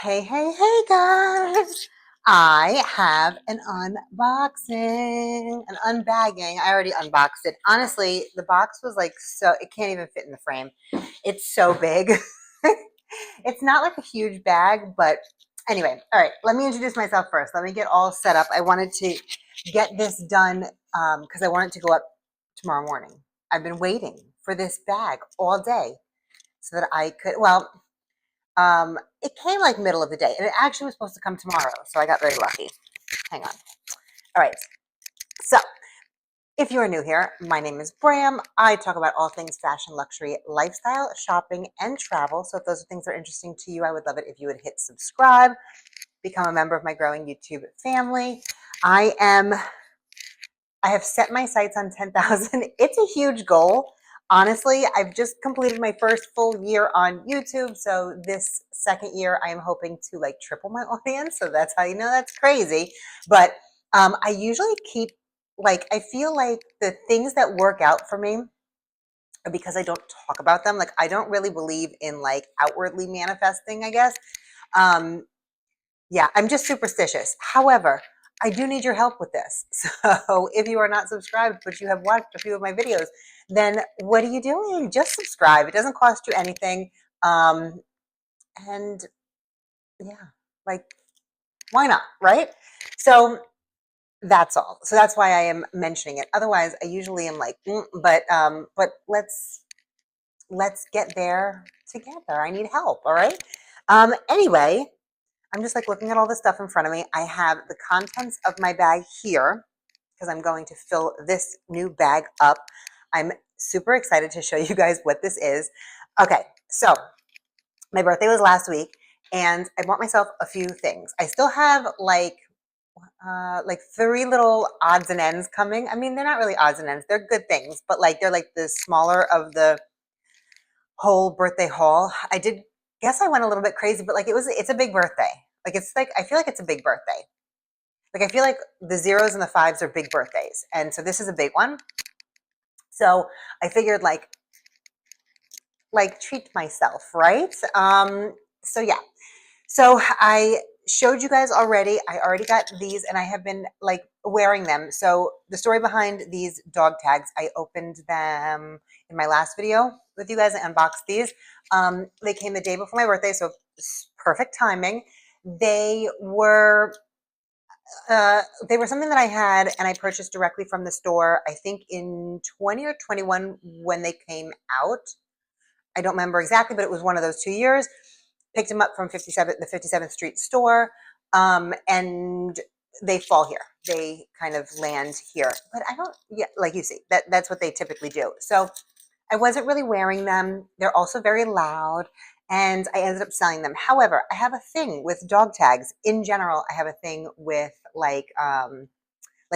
Hey guys. I have an unboxing, an unbagging. I already unboxed it. Honestly, the box was like it can't even fit in the frame. It's so big. It's not like a huge bag, but anyway, all right, let me introduce myself first. Let me get all set up. I wanted to get this done because I want it to go up tomorrow morning. I've been waiting for this bag all day so that I could, it came like middle of the day, and it actually was supposed to come tomorrow, so I got very lucky. Hang on. All right. So, if you are new here, my name is Bram. I talk about all things fashion, luxury, lifestyle, shopping, and travel. So, if those are things that are interesting to you, I would love it if you would hit subscribe, become a member of my growing YouTube family. I have set my sights on 10,000. It's a huge goal. Honestly, I've just completed my first full year on YouTube. So this second year, I am hoping to like triple my audience. So that's how you know that's crazy. But I usually keep I feel like the things that work out for me are because I don't talk about them. Like I don't really believe in like outwardly manifesting, I guess. Yeah, I'm just superstitious. However, I do need your help with this. So if you are not subscribed, but you have watched a few of my videos, then what are you doing? Just subscribe. It doesn't cost you anything. And yeah, like, why not, right? So that's all. So that's why I am mentioning it. Otherwise, I usually am like, but let's get there together. I need help. All right. Anyway, I'm just like looking at all the stuff in front of me. I have the contents of my bag here because I'm going to fill this new bag up. I'm super excited to show you guys what this is. Okay, so my birthday was last week and I bought myself a few things. I still have like three little odds and ends coming. I mean, they're not really odds and ends. They're good things, but like they're like the smaller of the whole birthday haul. I did guess I went a little bit crazy, but like it's a big birthday. I feel like it's a big birthday. Like I feel like the zeros and the fives are big birthdays. And so this is a big one. So I figured like treat myself, right? So yeah. So I showed you guys already. I already got these and I have been like wearing them. So the story behind these dog tags, I opened them in my last video with you guys. I unboxed these. They came the day before my birthday, so perfect timing. They were something that I had and I purchased directly from the store, I think in 20 or 21 when they came out. I don't remember exactly, but it was one of those 2 years. Picked them up from the 57th Street store, and they fall here. They kind of land here. But I don't, yeah, like you see, that's what they typically do. So I wasn't really wearing them. They're also very loud and I ended up selling them. However, I have a thing with dog tags in general. I have a thing with like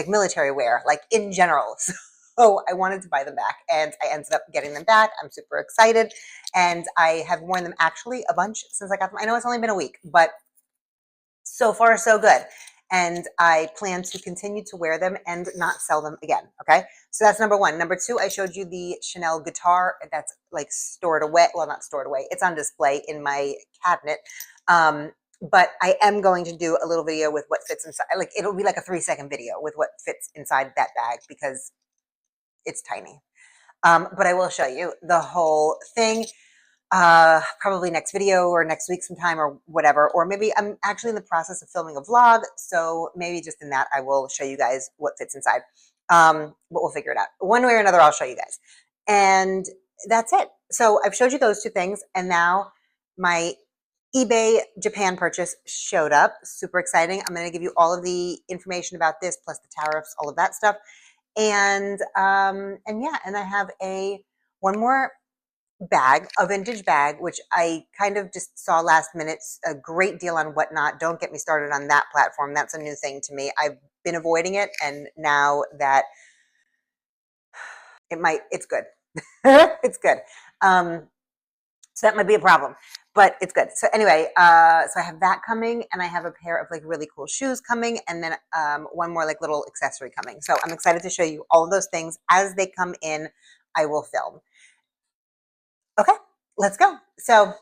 military wear, like in general. So I wanted to buy them back and I ended up getting them back. I'm super excited. And I have worn them actually a bunch since I got them. I know it's only been a week, but so far so good. And I plan to continue to wear them and not sell them again. Okay. So that's number one. Number two, I showed you the Chanel guitar that's like stored away. Well, not stored away. It's on display in my cabinet. But I am going to do a little video with what fits inside. Like it'll be like a 3-second video with what fits inside that bag because it's tiny. But I will show you the whole thing. Probably next video or next week sometime or whatever, or maybe I'm actually in the process of filming a vlog, so maybe just in that I will show you guys what fits inside. But we'll figure it out one way or another. I'll show you guys, and that's it. So I've showed you those two things, and now my eBay Japan purchase showed up. Super exciting. I'm going to give you all of the information about this plus the tariffs, all of that stuff, and yeah, and I have one more bag, a vintage bag, which I kind of just saw last minute, a great deal on Whatnot. Don't get me started on that platform. That's a new thing to me. I've been avoiding it, and now that it's good. It's good. So that might be a problem, but it's good. So anyway, so I have that coming, and I have a pair of like really cool shoes coming, and then one more like little accessory coming. So I'm excited to show you all of those things as they come in. I will film. Okay, let's go. So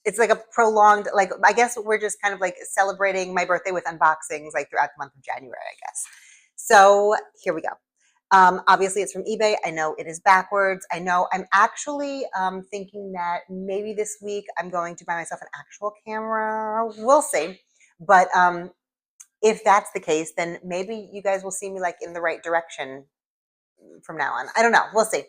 it's like a prolonged, like, I guess we're just kind of like celebrating my birthday with unboxings like throughout the month of January, I guess. So here we go. Obviously it's from eBay. I know it is backwards. I know I'm actually thinking that maybe this week I'm going to buy myself an actual camera. We'll see. But if that's the case, then maybe you guys will see me like in the right direction from now on. I don't know. We'll see.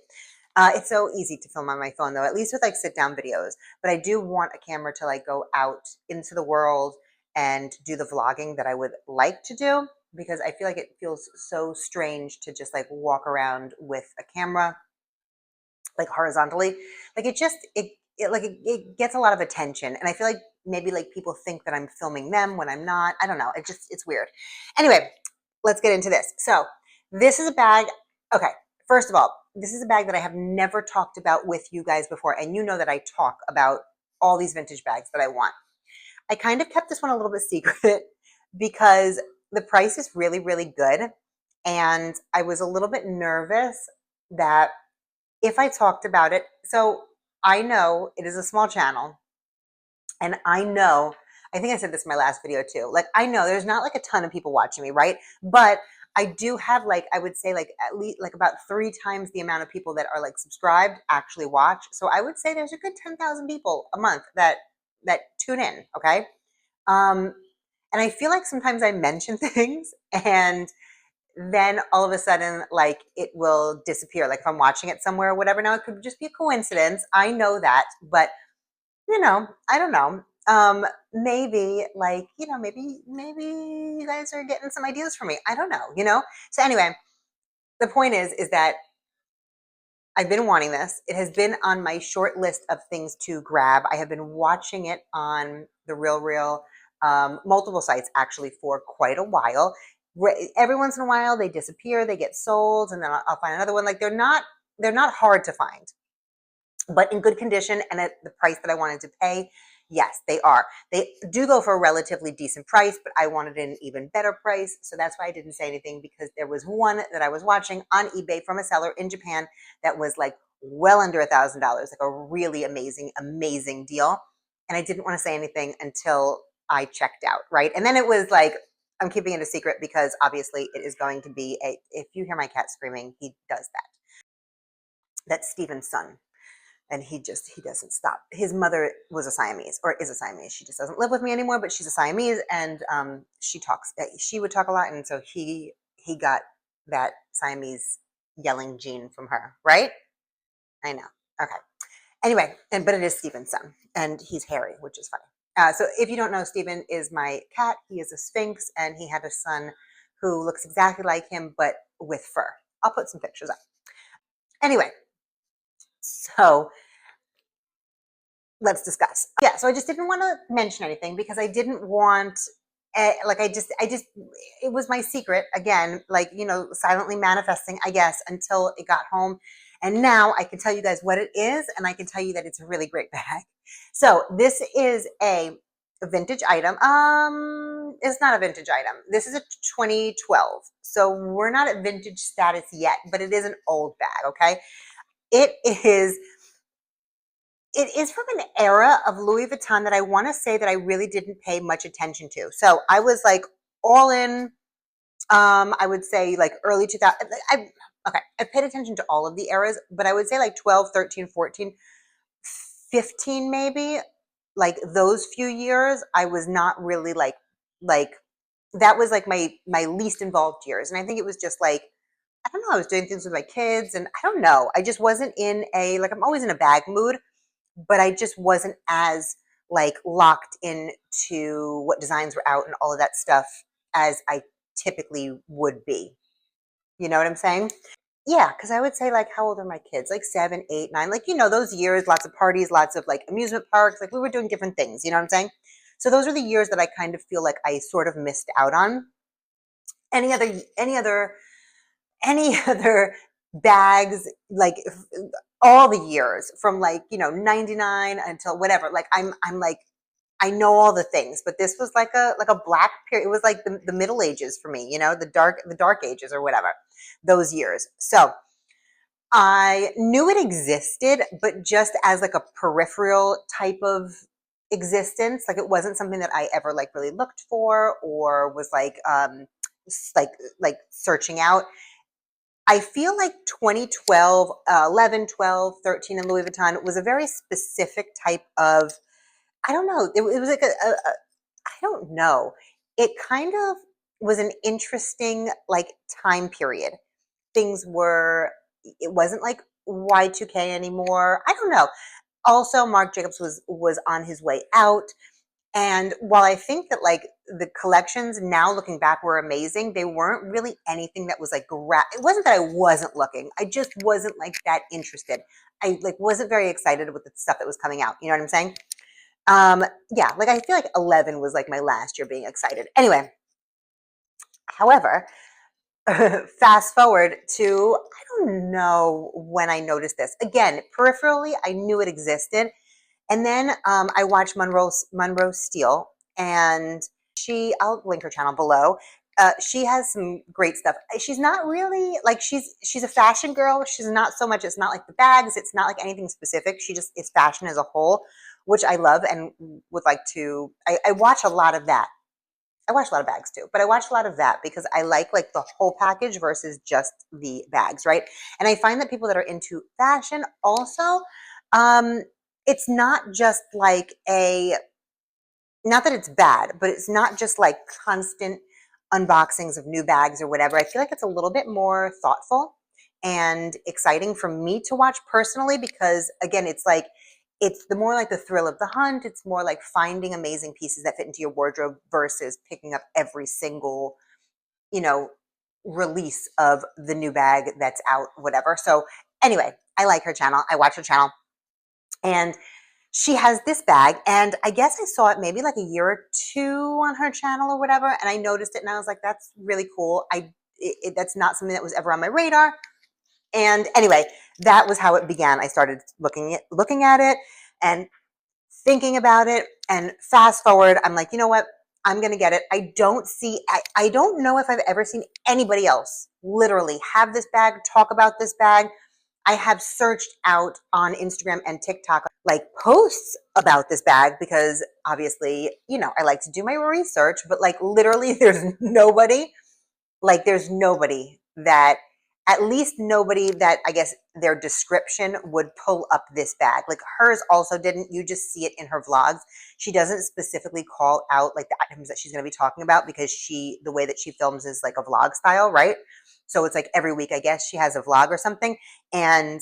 It's so easy to film on my phone though, at least with like sit down videos. But I do want a camera to like go out into the world and do the vlogging that I would like to do, because I feel like it feels so strange to just like walk around with a camera like horizontally. Like it gets a lot of attention, and I feel like maybe like people think that I'm filming them when I'm not. I don't know. It's weird. Anyway, let's get into this. So this is a bag. Okay, first of all, this is a bag that I have never talked about with you guys before, and you know that I talk about all these vintage bags that I want. I kind of kept this one a little bit secret because the price is really, really good, and I was a little bit nervous that if I talked about it, so I know it is a small channel, and I know, I think I said this in my last video too, like I know there's not like a ton of people watching me, right? But I do have like, I would say like at least like about 3 times the amount of people that are like subscribed actually watch. So I would say there's a good 10,000 people a month that tune in, okay? Um, and I feel like sometimes I mention things and then all of a sudden, like it will disappear. Like if I'm watching it somewhere or whatever. Now it could just be a coincidence. I know that, but you know, I don't know. Maybe like, you know, maybe you guys are getting some ideas from me. I don't know, you know? So anyway, the point is that I've been wanting this. It has been on my short list of things to grab. I have been watching it on the Real, multiple sites actually for quite a while. Every once in a while they disappear, they get sold, and then I'll find another one. Like they're not hard to find, but in good condition and at the price that I wanted to pay. Yes, they are. They do go for a relatively decent price, but I wanted an even better price. So that's why I didn't say anything, because there was one that I was watching on eBay from a seller in Japan that was like well under $1,000, like a really amazing, amazing deal. And I didn't want to say anything until I checked out, right? And then it was like, I'm keeping it a secret because obviously it is going to be if you hear my cat screaming, he does that. That's Steven's son, and he doesn't stop. His mother was a Siamese, or is a Siamese. She just doesn't live with me anymore, but she's a Siamese, and she would talk a lot, and so he got that Siamese yelling gene from her, right? I know. Okay. Anyway, but it is Steven's son, and he's hairy, which is funny. So if you don't know, Steven is my cat. He is a Sphynx, and he had a son who looks exactly like him, but with fur. I'll put some pictures up. Anyway, so let's discuss. Yeah, so I just didn't want to mention anything because I didn't want, like, it was my secret again, like, you know, silently manifesting, I guess, until it got home. And now I can tell you guys what it is, and I can tell you that it's a really great bag. So this is a vintage item. It's not a vintage item. This is a 2012. So we're not at vintage status yet, but it is an old bag, okay? It is from an era of Louis Vuitton that I want to say that I really didn't pay much attention to. So I was like all in, I would say like early 2000. I paid attention to all of the eras, but I would say like 12, 13, 14, 15 maybe. Like those few years, I was not really like that was like my least involved years. And I think it was just like, I don't know, I was doing things with my kids, and I don't know. I just wasn't in like, I'm always in a bag mood, but I just wasn't as like locked into what designs were out and all of that stuff as I typically would be. You know what I'm saying? Yeah, because I would say like, how old are my kids? Like 7, 8, 9, like, you know, those years, lots of parties, lots of like amusement parks, like we were doing different things, you know what I'm saying? So those are the years that I kind of feel like I sort of missed out on. Any other, any other, any other bags, like all the years from like, you know, 99 until whatever, like I'm like, I know all the things, but this was like a black period. It was like the Middle Ages for me, you know, the dark ages or whatever, those years. So I knew it existed, but just as like a peripheral type of existence. Like it wasn't something that I ever like really looked for or was like like searching out. I feel like 2012, 11, 12, 13 in Louis Vuitton was a very specific type of, I don't know. It was like I don't know. It kind of was an interesting like time period. Things were, it wasn't like Y2K anymore. I don't know. Also, Marc Jacobs was on his way out. And while I think that like the collections now looking back were amazing, they weren't really anything that was like it wasn't that I wasn't looking. I just wasn't like that interested. I like wasn't very excited with the stuff that was coming out. You know what I'm saying? Yeah, like I feel like 11 was like my last year being excited. Anyway, however, fast forward to, I don't know when I noticed this. Again, peripherally, I knew it existed. And then I watched Monroe Steele, and I'll link her channel below. She has some great stuff. She's not really like, she's a fashion girl. She's not so much, it's not like the bags. It's not like anything specific. She just is fashion as a whole, which I love and would like to, I watch a lot of that. I watch a lot of bags too, but I watch a lot of that because I like the whole package versus just the bags, right? And I find that people that are into fashion also, it's not just like not that it's bad, but it's not just like constant unboxings of new bags or whatever. I feel like it's a little bit more thoughtful and exciting for me to watch personally because again, it's the more like the thrill of the hunt. It's more like finding amazing pieces that fit into your wardrobe versus picking up every single, you know, release of the new bag that's out, whatever. So anyway, I like her channel. I watch her channel and she has this bag, and I guess I saw it maybe like a year or two on her channel or whatever, and I noticed it and I was like, that's really cool. That's not something that was ever on my radar. And anyway, that was how it began. I started looking at it and thinking about it, and fast forward, I'm like, you know what? I'm going to get it. I don't know if I've ever seen anybody else literally have this bag, talk about this bag. I have searched out on Instagram and TikTok like posts about this bag because obviously, you know, I like to do my research, but like literally there's nobody that, at least nobody that I guess their description would pull up this bag. Like hers also didn't. You just see it in her vlogs. She doesn't specifically call out like the items that she's going to be talking about because the way that she films is like a vlog style, right? So it's like every week, I guess she has a vlog or something. And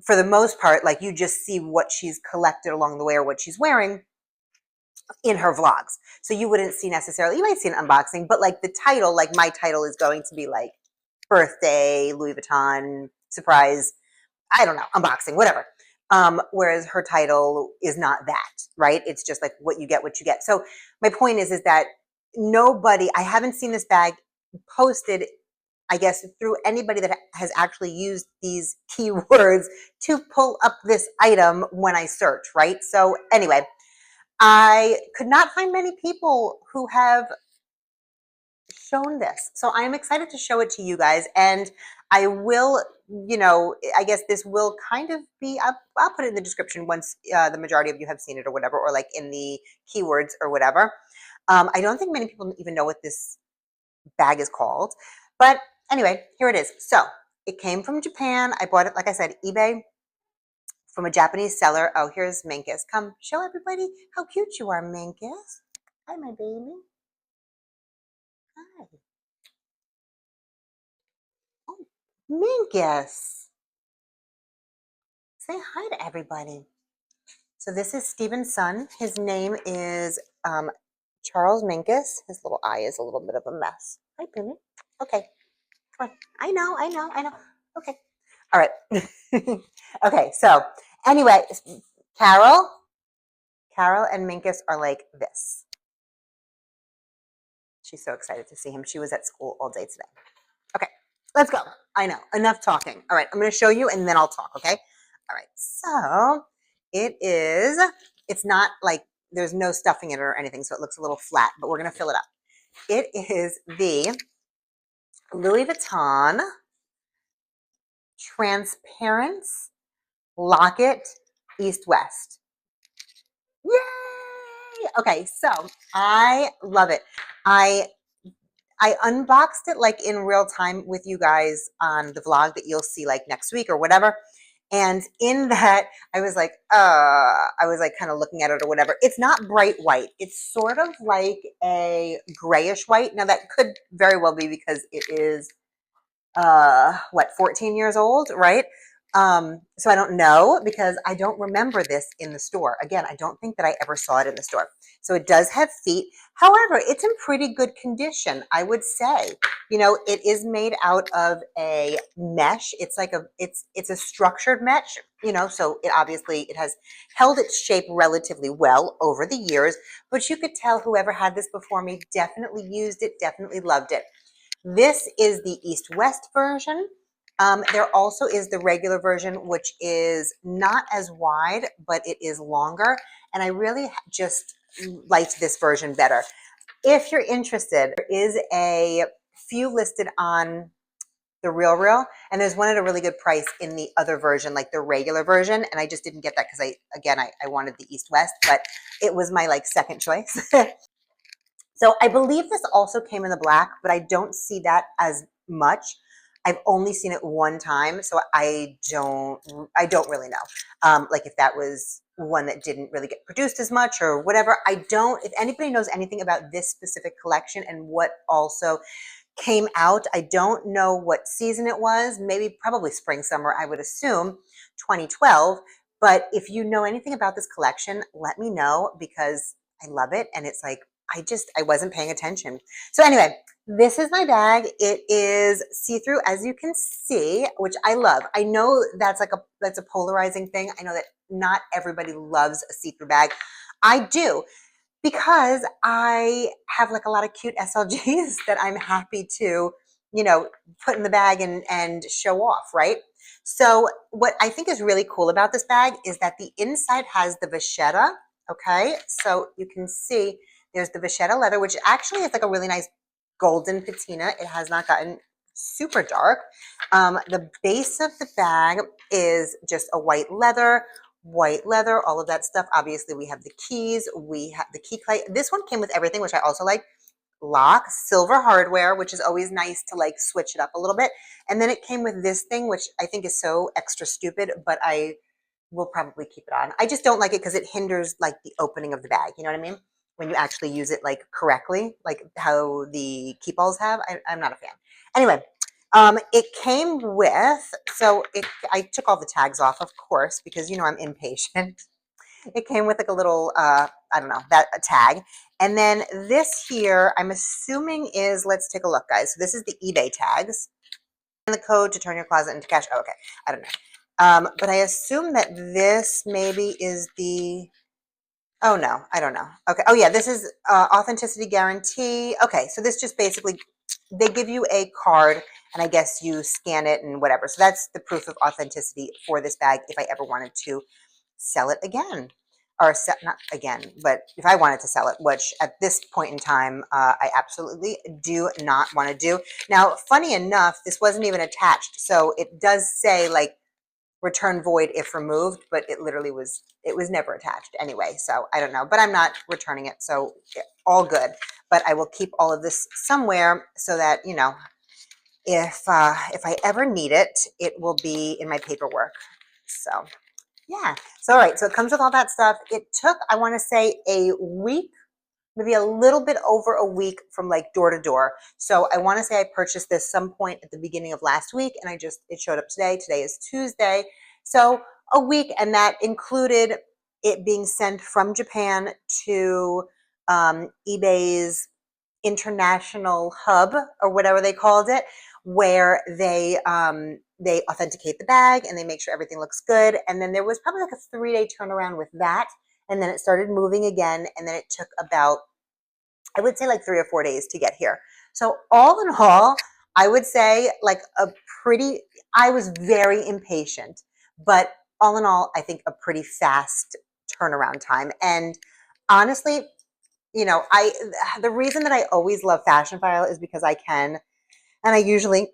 for the most part, like you just see what she's collected along the way or what she's wearing in her vlogs. So you wouldn't see necessarily, you might see an unboxing, but like the title, like my title is going to be like birthday, Louis Vuitton, surprise, I don't know, unboxing, whatever. Whereas her title is not that, right? It's just like what you get. So my point is that I haven't seen this bag posted, I guess, through anybody that has actually used these keywords to pull up this item when I search, right? So anyway, I could not find many people who have shown this. So I'm excited to show it to you guys. And I will, you know, I guess this will kind of be, I'll put it in the description once the majority of you have seen it or whatever, or like in the keywords or whatever. I don't think many people even know what this bag is called. But anyway, here it is. So it came from Japan. I bought it, like I said, eBay from a Japanese seller. Oh, here's Minkus. Come show everybody how cute you are, Minkus. Hi, my baby. Hi. Oh, Minkus. Say hi to everybody. So this is Steven's son. His name is Charles Minkus. His little eye is a little bit of a mess. Hi, baby. Okay. Come on. I know. Okay. All right. Okay. So anyway, Carol and Minkus are like this. She's so excited to see him. She was at school all day today. Okay, let's go. I know, enough talking. All right, I'm going to show you and then I'll talk, okay? All right, so it's not like there's no stuffing in it or anything, so it looks a little flat, but we're going to fill it up. It is the Louis Vuitton Transparent Locket East West. Yay! Okay, so I love it. I I unboxed it like in real time with you guys on the vlog that you'll see like next week or whatever. And in that, I was like kind of looking at it or whatever. It's not bright white. It's sort of like a grayish white. Now that could very well be because it is what, 14 years old, right? So I don't know because I don't remember this in the store. Again, I don't think that I ever saw it in the store. So it does have feet. However, it's in pretty good condition, I would say. You know, it is made out of a mesh. It's like it's a structured mesh, you know, so it obviously it has held its shape relatively well over the years, but you could tell whoever had this before me definitely used it, definitely loved it. This is the East-West version. There also is the regular version, which is not as wide, but it is longer. And I really just liked this version better. If you're interested, there is a few listed on the Real, and there's one at a really good price in the other version, like the regular version. And I just didn't get that because I wanted the East-West, but it was my like second choice. So I believe this also came in the black, but I don't see that as much. I've only seen it one time, so I don't really know. Like if that was one that didn't really get produced as much or whatever. I don't, if anybody knows anything about this specific collection and what also came out, I don't know what season it was, maybe probably spring, summer, I would assume 2012. But if you know anything about this collection, let me know because I love it. And it's like, I wasn't paying attention. So anyway, this is my bag. It is see-through, as you can see, which I love. I know that's a polarizing thing. I know that not everybody loves a see-through bag. I do because I have like a lot of cute SLGs that I'm happy to, you know, put in the bag and show off, right? So what I think is really cool about this bag is that the inside has the vachetta, okay? So you can see there's the vachetta leather, which actually is like a really nice golden patina. It has not gotten super dark. The base of the bag is just a white leather, all of that stuff. Obviously, we have the keys, we have the key clay. This one came with everything, which I also like. Lock, silver hardware, which is always nice to like switch it up a little bit. And then it came with this thing, which I think is so extra stupid, but I will probably keep it on. I just don't like it because it hinders like the opening of the bag. You know what I mean? When you actually use it like correctly, like how the keep alls have. I'm not a fan. Anyway, it came with, I took all the tags off, of course, because you know I'm impatient. It came with like a little, I don't know, a tag. And then this here, I'm assuming is, let's take a look, guys. So this is the eBay tags. And the code to turn your closet into cash. Oh, okay. I don't know. But I assume that this maybe is the, oh no, I don't know. Okay. Oh yeah, this is authenticity guarantee. Okay, so this just basically, they give you a card and I guess you scan it and whatever. So that's the proof of authenticity for this bag if I ever wanted to sell it again. Or not again, but if I wanted to sell it, which at this point in time, I absolutely do not want to do. Now, funny enough, this wasn't even attached. So it does say like return void if removed, but it was never attached anyway. So I don't know, but I'm not returning it. So all good, but I will keep all of this somewhere so that, you know, if I ever need it, it will be in my paperwork. So yeah. So all right. So it comes with all that stuff. It took, I want to say, a week, maybe a little bit over a week from like door to door. So I want to say I purchased this some point at the beginning of last week, and it showed up today. Today is Tuesday. So a week, and that included it being sent from Japan to eBay's international hub or whatever they called it, where they authenticate the bag and they make sure everything looks good. And then there was probably like a 3-day turnaround with that. And then it started moving again. And then it took about, I would say like 3 or 4 days to get here. So all in all, I would say like I was very impatient, but all in all, I think a pretty fast turnaround time. And honestly, you know, the reason that I always love Fashion File is because I can, and I usually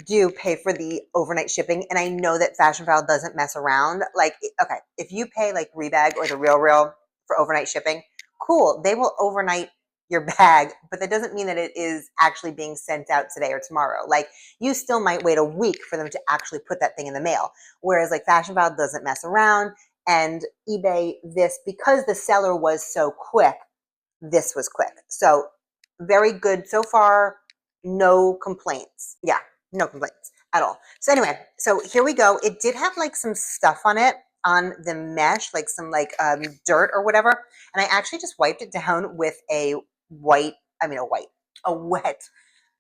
do pay for the overnight shipping, and I know that Fashion File doesn't mess around. Like, okay, if you pay like Rebag or the Real for overnight shipping. Cool, they will overnight your bag, but that doesn't mean that it is actually being sent out today or tomorrow. Like, you still might wait a week for them to actually put that thing in the mail. Whereas like Fashion File doesn't mess around, and eBay, this, because the seller was so quick, this was quick. So very good so far. No complaints. Yeah, no complaints at all. So anyway, so here we go. It did have like some stuff on it, on the mesh, like some like dirt or whatever. And I actually just wiped it down with a wet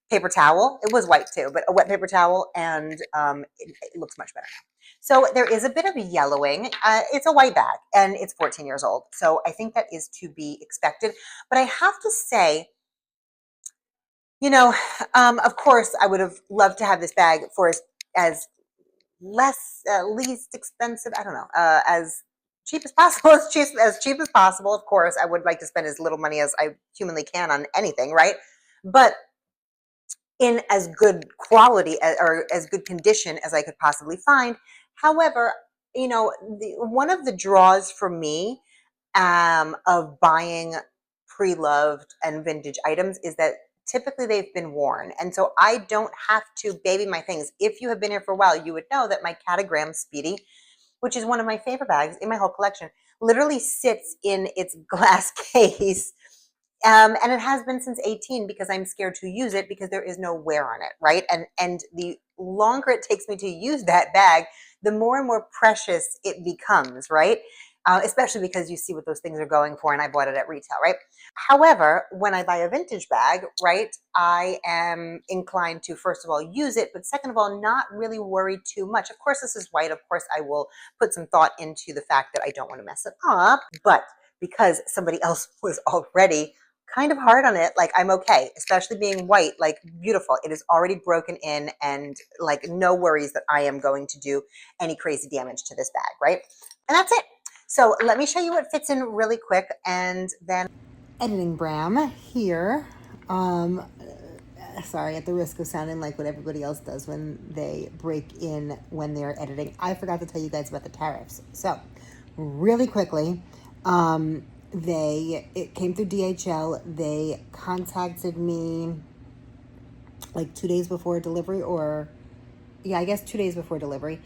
paper towel. It was white too, but a wet paper towel, and it looks much better now. So there is a bit of yellowing. It's a white bag, and it's 14 years old. So I think that is to be expected. But I have to say, you know, of course, I would have loved to have this bag for as least expensive, I don't know, as cheap as possible, as cheap as possible. Of course, I would like to spend as little money as I humanly can on anything, right? But in as good quality or as good condition as I could possibly find. However, you know, one of the draws for me of buying pre-loved and vintage items is that typically they've been worn. And so I don't have to baby my things. If you have been here for a while, you would know that my Catagram Speedy, which is one of my favorite bags in my whole collection, literally sits in its glass case. And it has been since 18 because I'm scared to use it because there is no wear on it, right? And the longer it takes me to use that bag, the more and more precious it becomes, right? Especially because you see what those things are going for, and I bought it at retail, right? However, when I buy a vintage bag, right, I am inclined to, first of all, use it, but second of all, not really worry too much. Of course, this is white. Of course, I will put some thought into the fact that I don't want to mess it up, but because somebody else was already kind of hard on it, like, I'm okay, especially being white, like, beautiful. It is already broken in, and like, no worries that I am going to do any crazy damage to this bag, right? And that's it. So let me show you what fits in really quick, and then editing Bram here. Sorry, at the risk of sounding like what everybody else does when they break in when they're editing, I forgot to tell you guys about the tariffs. So really quickly, it came through DHL. They contacted me like 2 days before delivery, or yeah, I guess 2 days before delivery,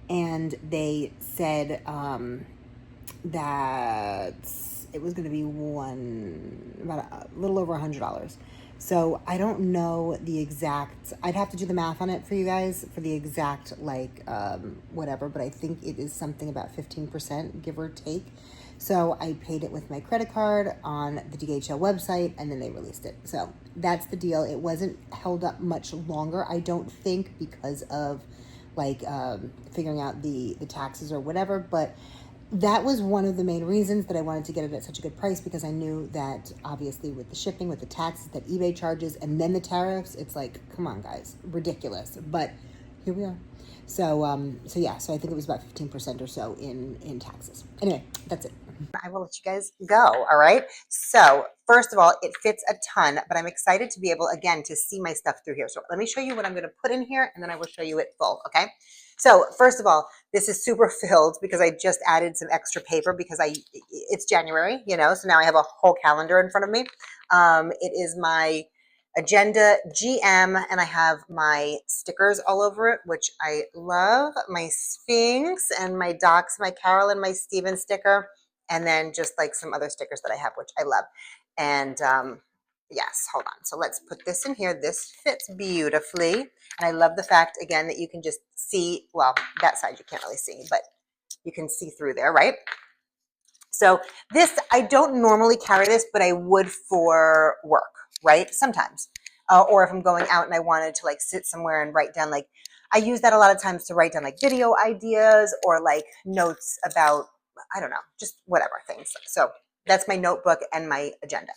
and they said that it was going to be about a little over $100. So I don't know the exact, I'd have to do the math on it for you guys for the exact like whatever, but I think it is something about 15%, give or take. So I paid it with my credit card on the DHL website, and then they released it. So that's the deal. It wasn't held up much longer, I don't think, because of like figuring out the taxes or whatever, but that was one of the main reasons that I wanted to get it at such a good price, because I knew that obviously with the shipping, with the taxes that eBay charges, and then the tariffs, it's like, come on guys, ridiculous. But here we are. So yeah, so I think it was about 15% or so in taxes. Anyway, that's it. I will let you guys go, all right? So first of all, it fits a ton, but I'm excited to be able, again, to see my stuff through here. So let me show you what I'm gonna put in here, and then I will show you it full, okay? So first of all, this is super filled because I just added some extra paper because it's January, you know, so now I have a whole calendar in front of me. It is my agenda GM, and I have my stickers all over it, which I love. My Sphinx and my Docs, my Carol and my Steven sticker, and then just like some other stickers that I have, which I love. And yes, hold on. So let's put this in here. This fits beautifully. And I love the fact, again, that you can just see, well, that side you can't really see, but you can see through there, right? So this, I don't normally carry this, but I would for work, right? Sometimes. Or if I'm going out and I wanted to like sit somewhere and write down, like, I use that a lot of times to write down like video ideas or like notes about, I don't know, just whatever things. So that's my notebook and my agenda.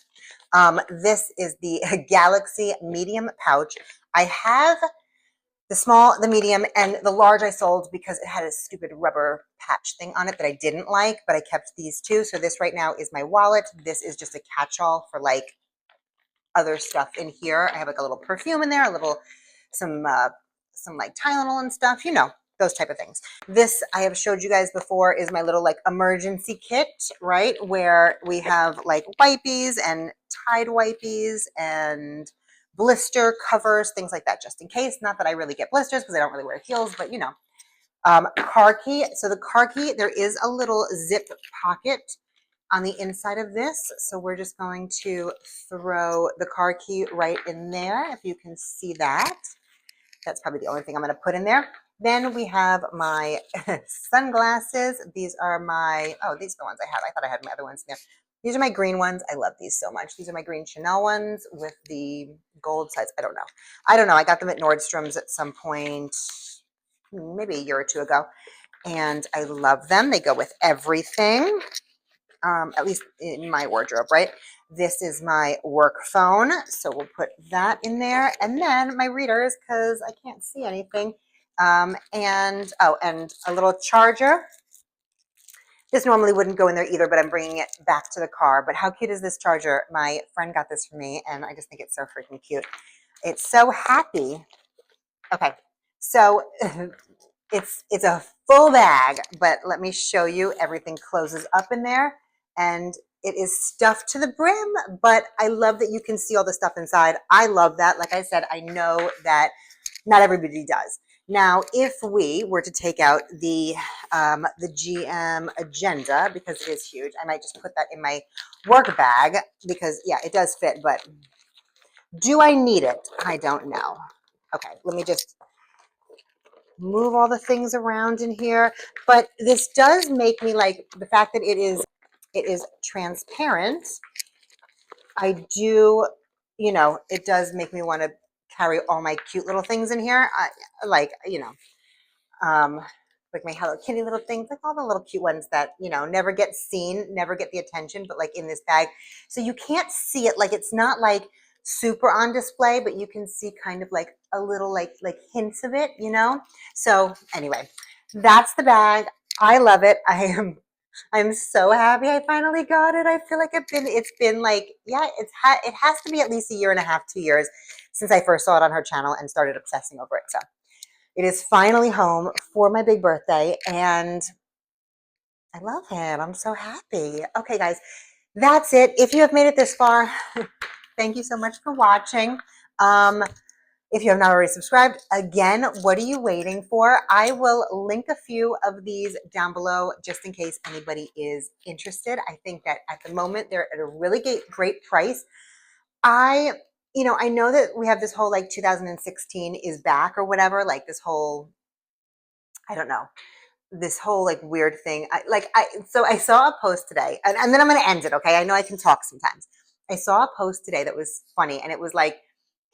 This is the Galaxy medium pouch. I have the small, the medium, and the large I sold because it had a stupid rubber patch thing on it that I didn't like, but I kept these two. So this right now is my wallet. This is just a catch-all for like other stuff in here. I have like a little perfume in there, some like Tylenol and stuff, you know, those type of things. This I have showed you guys before is my little like emergency kit, right? Where we have like wipies and Tide wipies and blister covers, things like that, just in case. Not that I really get blisters because I don't really wear heels, but you know. Car key. So the car key, there is a little zip pocket on the inside of this. So we're just going to throw the car key right in there. If you can see that, that's probably the only thing I'm going to put in there. Then we have my sunglasses. These are my, oh, these are the ones I had. I thought I had my other ones in there. These are my green ones. I love these so much. These are my green Chanel ones with the gold sides. I don't know. I got them at Nordstrom's at some point, maybe a year or two ago. And I love them. They go with everything, at least in my wardrobe, right? This is my work phone. So we'll put that in there. And then my readers, because I can't see anything. And a little charger. This normally wouldn't go in there either, but I'm bringing it back to the car. But how cute is this charger? My friend got this for me, and I just think it's so freaking cute. It's so happy. Okay, so it's a full bag, but let me show you. Everything closes up in there, and it is stuffed to the brim, but I love that you can see all the stuff inside. I love that. Like I said, I know that not everybody does. Now, if we were to take out the GM agenda, because it is huge, I might just put that in my work bag because, yeah, it does fit, but do I need it? I don't know. Okay, let me just move all the things around in here. But this does make me like the fact that it is transparent. I do, you know, it does make me want to carry all my cute little things in here. Like, you know, like my Hello Kitty little things, like all the little cute ones that, you know, never get seen, never get the attention, but like in this bag. So you can't see it. Like, it's not like super on display, but you can see kind of like a little like hints of it, you know? So anyway, that's the bag. I love it. I'm so happy I finally got it. I feel like it's been like, yeah, it has to be at least a year and a half, 2 years since I first saw it on her channel and started obsessing over it. So it is finally home for my big birthday, and I love it. I'm so happy. Okay, guys, that's it. If you have made it this far, thank you so much for watching. If you have not already subscribed, again, what are you waiting for? I will link a few of these down below just in case anybody is interested. I think that at the moment they're at a really great price. You know, I know that we have this whole like 2016 is back or whatever, like this whole, I don't know, this whole like weird thing. So I saw a post today, and then I'm going to end it. Okay. I know I can talk sometimes. I saw a post today that was funny, and it was like,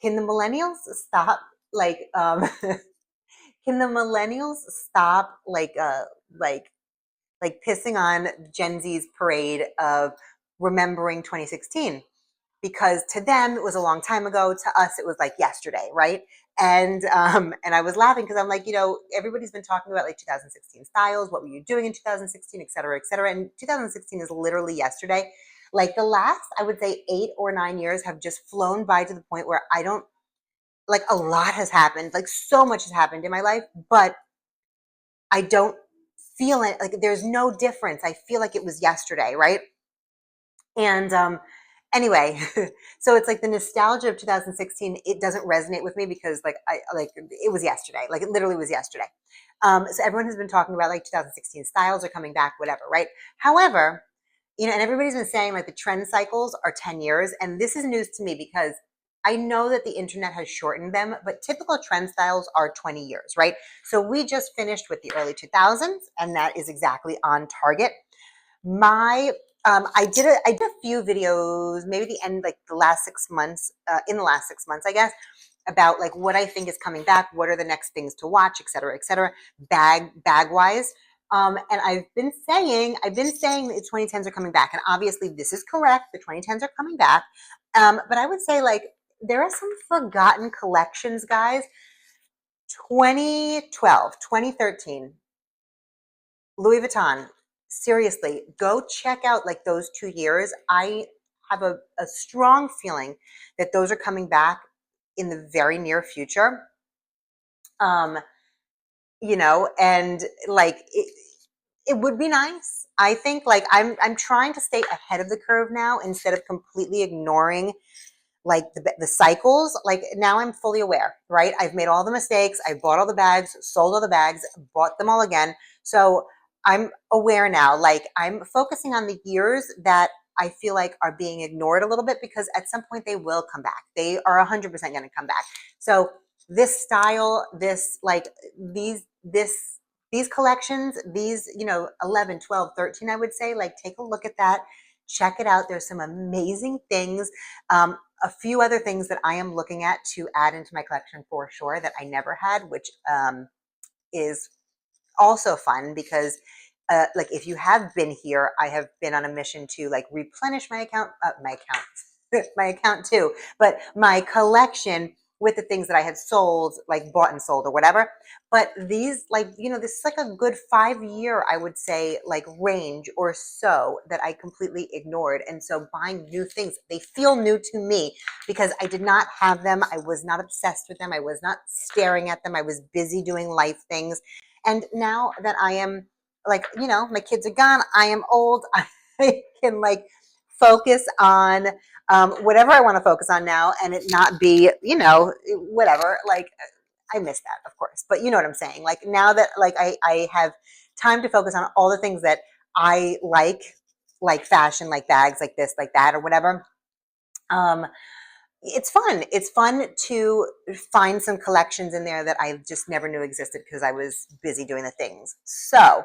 can the millennials stop like, can the millennials stop like pissing on Gen Z's parade of remembering 2016? Because to them it was a long time ago, to us it was like yesterday, right? And I was laughing because I'm like, you know, everybody's been talking about like 2016 styles, what were you doing in 2016, et cetera, et cetera. And 2016 is literally yesterday. Like the last, I would say 8 or 9 years have just flown by to the point where I don't, like, a lot has happened, like so much has happened in my life, but I don't feel it. Like there's no difference. I feel like it was yesterday, right? And anyway, so it's like the nostalgia of 2016, it doesn't resonate with me because like it was yesterday. Like it literally was yesterday. So everyone has been talking about like 2016 styles are coming back, whatever, right? However, you know, and everybody's been saying like the trend cycles are 10 years. And this is news to me because I know that the internet has shortened them, but typical trend styles are 20 years, right? So we just finished with the early 2000s, and that is exactly on target. I did a few videos, maybe the end, like the last 6 months, in the last 6 months, I guess, about like what I think is coming back, what are the next things to watch, et cetera, bag wise. And I've been saying the 2010s are coming back, and obviously this is correct. The 2010s are coming back, but I would say like there are some forgotten collections, guys. 2012, 2013. Louis Vuitton, seriously, go check out like those 2 years. I have a strong feeling that those are coming back in the very near future. you know, and like it would be nice. I think like I'm trying to stay ahead of the curve now instead of completely ignoring like the cycles. Like now I'm fully aware, right? I've made all the mistakes. I bought all the bags, sold all the bags, bought them all again. So I'm aware now. Like I'm focusing on the years that I feel like are being ignored a little bit because at some point they will come back. They are 100% going to come back. So this style, this like these collections, these, you know, 11, 12, 13, I would say, like take a look at that. Check it out. There's some amazing things. A few other things that I am looking at to add into my collection for sure that I never had, which is also fun because like if you have been here, I have been on a mission to like replenish my account too, but my collection with the things that I had sold, like bought and sold or whatever. But these, like, you know, this is like a good 5 year, I would say, like range or so that I completely ignored. And so buying new things, they feel new to me because I did not have them. I was not obsessed with them. I was not staring at them. I was busy doing life things. And now that I am like, you know, my kids are gone, I am old, I can like focus on whatever I want to focus on now and it not be, you know, whatever. Like I miss that, of course, but you know what I'm saying? Like now that like I have time to focus on all the things that I like fashion, like bags, like this, like that, or whatever. Um, it's fun. It's fun to find some collections in there that I just never knew existed because I was busy doing the things. So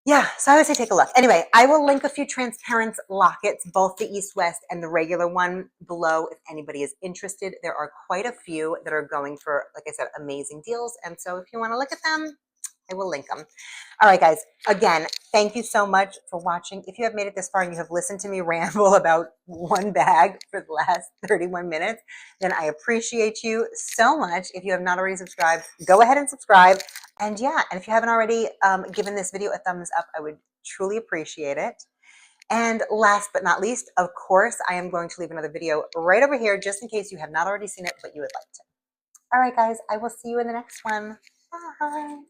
yeah, so I would say take a look. Anyway, I will link a few transparent lockets, both the East West and the regular one below if anybody is interested. There are quite a few that are going for, like I said, amazing deals. And so if you want to look at them, I will link them. All right, guys. Again, thank you so much for watching. If you have made it this far and you have listened to me ramble about one bag for the last 31 minutes, then I appreciate you so much. If you have not already subscribed, go ahead and subscribe. And yeah, and if you haven't already given this video a thumbs up, I would truly appreciate it. And last but not least, of course, I am going to leave another video right over here just in case you have not already seen it, but you would like to. All right, guys, I will see you in the next one. Bye.